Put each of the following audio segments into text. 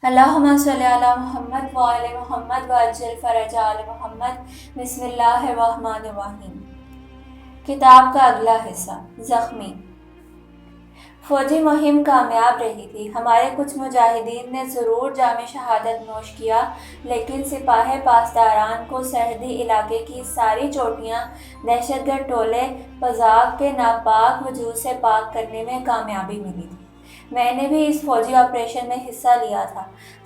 اللہم صلی علی محمد و آل محمد وعجل فرج آل محمد۔ بسم اللہ الرحمن الرحیم۔ کتاب کا اگلا حصہ، زخمی۔ فوجی مہم کامیاب رہی تھی۔ ہمارے کچھ مجاہدین نے ضرور جام شہادت نوش کیا، لیکن سپاہ پاسداران کو سرحدی علاقے کی ساری چوٹیاں دہشت گرد ٹولے قزاق کے ناپاک وجود سے پاک کرنے میں کامیابی ملی تھی۔ میں نے بھی اس فوجی آپریشن میں حصہ لیا تھا۔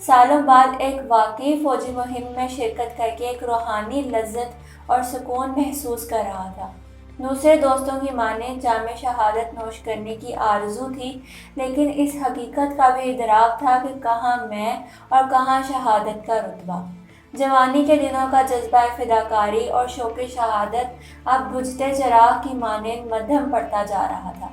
سالوں بعد ایک واقعی فوجی مہم میں شرکت کر کے ایک روحانی لذت اور سکون محسوس کر رہا تھا۔ دوسرے دوستوں کی مانند جام شہادت نوش کرنے کی آرزو تھی، لیکن اس حقیقت کا بھی ادراک تھا کہ کہاں میں اور کہاں شہادت کا رتبہ۔ جوانی کے دنوں کا جذبہ فداکاری اور شوق شہادت اب بجھتے چراغ کی مانند مدھم پڑتا جا رہا تھا۔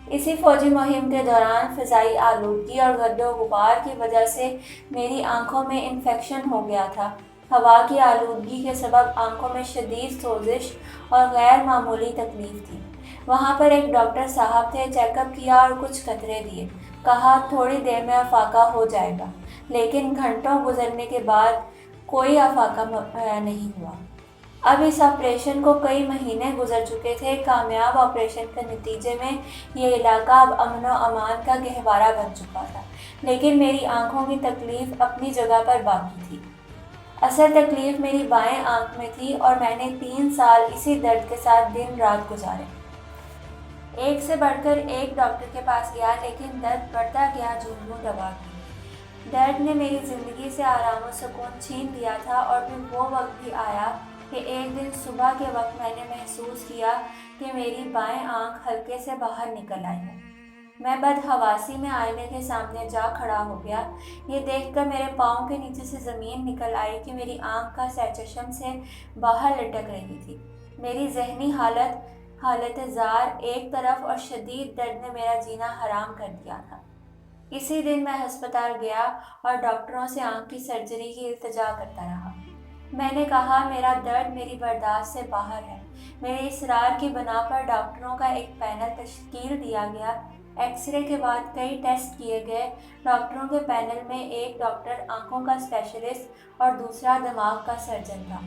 اسی فوجی مہم کے دوران فضائی آلودگی اور گرد و غبار کی وجہ سے میری آنکھوں میں انفیکشن ہو گیا تھا۔ ہوا کی آلودگی کے سبب آنکھوں میں شدید سوزش اور غیر معمولی تکلیف تھی۔ وہاں پر ایک ڈاکٹر صاحب تھے، چیک اپ کیا اور کچھ قطرے دیے، کہا تھوڑی دیر میں افاقہ ہو جائے گا، لیکن گھنٹوں گزرنے کے بعد کوئی افاقہ نہیں ہوا۔ اب اس آپریشن کو کئی مہینے گزر چکے تھے۔ کامیاب آپریشن کے نتیجے میں یہ علاقہ اب امن و امان کا گہوارہ بن چکا تھا، لیکن میری آنکھوں کی تکلیف اپنی جگہ پر باقی تھی۔ اصل تکلیف میری بائیں آنکھ میں تھی اور میں نے 3 سال اسی درد کے ساتھ دن رات گزارے۔ ایک سے بڑھ کر ایک ڈاکٹر کے پاس گیا، لیکن درد بڑھتا گیا جوں جوں دوا کی۔ درد نے میری زندگی سے آرام و سکون چھین لیا تھا، اور پھر وہ وقت بھی آیا کہ ایک دن صبح کے وقت میں نے محسوس کیا کہ میری بائیں آنکھ حلقے سے باہر نکل آئی ہے۔ میں بدحواسی میں آئینے کے سامنے جا کھڑا ہو گیا۔ یہ دیکھ کر میرے پاؤں کے نیچے سے زمین نکل آئی کہ میری آنکھ کا سر چشم سے باہر لٹک رہی تھی۔ میری ذہنی حالت زار ایک طرف اور شدید درد نے میرا جینا حرام کر دیا تھا۔ اسی دن میں ہسپتال گیا اور ڈاکٹروں سے آنکھ کی سرجری کی التجا کرتا رہا۔ میں نے کہا میرا درد میری برداشت سے باہر ہے۔ میرے اصرار کی بنا پر ڈاکٹروں کا ایک پینل تشکیل دیا گیا۔ ایکس رے کے بعد کئی ٹیسٹ کیے گئے۔ ڈاکٹروں کے پینل میں ایک ڈاکٹر آنکھوں کا اسپیشلسٹ اور دوسرا دماغ کا سرجن تھا۔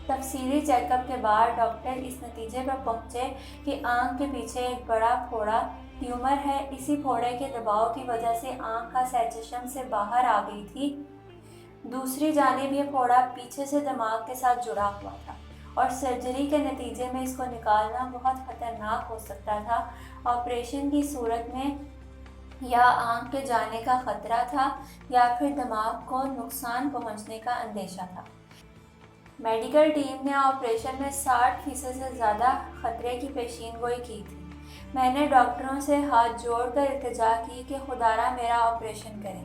تفصیلی چیک اپ کے بعد ڈاکٹر اس نتیجے پر پہنچے کہ آنکھ کے پیچھے ایک بڑا پھوڑا ٹیومر ہے۔ اسی پھوڑے کے دباؤ کی وجہ سے آنکھ کا سر چشم سے باہر آ گئی تھی۔ دوسری جانب یہ پھوڑا پیچھے سے دماغ کے ساتھ جڑا ہوا تھا، اور سرجری کے نتیجے میں اس کو نکالنا بہت خطرناک ہو سکتا تھا۔ آپریشن کی صورت میں یا آنکھ کے جانے کا خطرہ تھا یا پھر دماغ کو نقصان پہنچنے کا اندیشہ تھا۔ میڈیکل ٹیم نے آپریشن میں 60% سے زیادہ خطرے کی پیشین گوئی کی تھی۔ میں نے ڈاکٹروں سے ہاتھ جوڑ کر التجا کی کہ خدارا میرا آپریشن کریں۔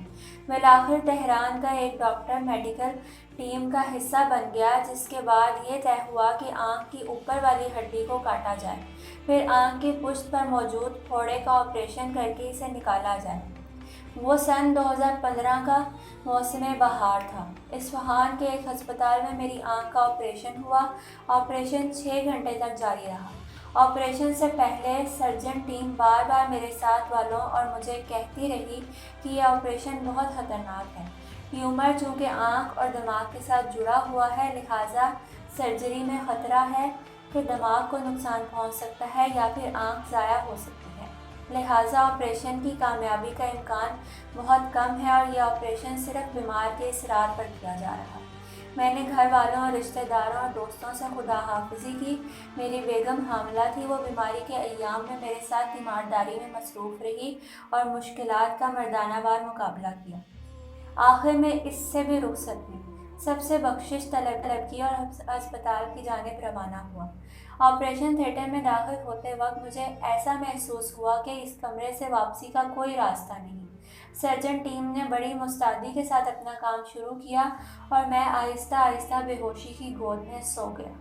بالآخر تہران کا ایک ڈاکٹر میڈیکل ٹیم کا حصہ بن گیا، جس کے بعد یہ طے ہوا کہ آنکھ کی اوپر والی ہڈی کو کاٹا جائے، پھر آنکھ کی پشت پر موجود پھوڑے کا آپریشن کر کے اسے نکالا جائے۔ وہ سن 2015 کا موسم بہار تھا۔ اصفہان کے ایک ہسپتال میں میری آنکھ کا آپریشن ہوا۔ آپریشن 6 گھنٹے تک جاری رہا۔ آپریشن سے پہلے سرجن ٹیم بار بار میرے ساتھ والوں اور مجھے کہتی رہی کہ یہ آپریشن بہت خطرناک ہے۔ ٹیومر چونکہ آنکھ اور دماغ کے ساتھ جڑا ہوا ہے، لہٰذا سرجری میں خطرہ ہے کہ دماغ کو نقصان پہنچ سکتا ہے یا پھر آنکھ ضائع ہو سکتی ہے، لہٰذا آپریشن کی کامیابی کا امکان بہت کم ہے، اور یہ آپریشن صرف بیمار کے اصرار پر کیا جا رہا ہے۔ میں نے گھر والوں اور رشتہ داروں اور دوستوں سے خدا حافظی کی۔ میری بیگم حاملہ تھی۔ وہ بیماری کے ایام میں میرے ساتھ تیمارداری میں مصروف رہی اور مشکلات کا مردانہ وار مقابلہ کیا۔ آخر میں اس سے بھی رخصت ہوئی، سب سے بخشش طلب کی اور ہسپتال کی جانب روانہ ہوا۔ آپریشن تھیٹر میں داخل ہوتے وقت مجھے ایسا محسوس ہوا کہ اس کمرے سے واپسی کا کوئی راستہ نہیں۔ سرجن ٹیم نے بڑی مستعدی کے ساتھ اپنا کام شروع کیا اور میں آہستہ آہستہ بے ہوشی کی گود میں سو گیا۔